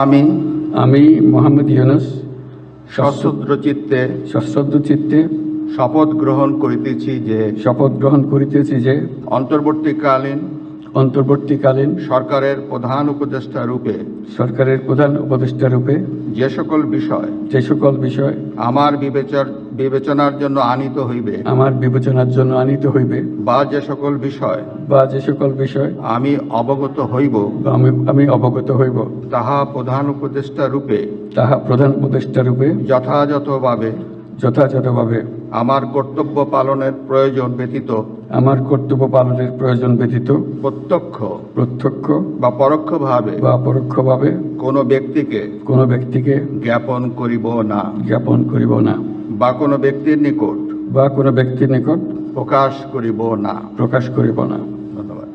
আমি আমি মোহাম্মদ ইউনুস সশ্রদ্র চিত্তে শপথ গ্রহণ করিতেছি যে অন্তর্বর্তীকালীন সরকারের প্রধান উপদেষ্টা রূপে যে সকল বিষয় আমার বিবেচনার জন্য আনিত হইবে বা যে সকল বিষয় আমি অবগত হইব তাহা প্রধান উপদেষ্টা রূপে যথাযথভাবে আমার কর্তব্য পালনের প্রয়োজন ব্যতীত প্রত্যক্ষ বা পরোক্ষভাবে কোনো ব্যক্তিকে জ্ঞাপন করিব না বা কোনো ব্যক্তির নিকট প্রকাশ করিব না। প্রকাশ করিব না। ধন্যবাদ।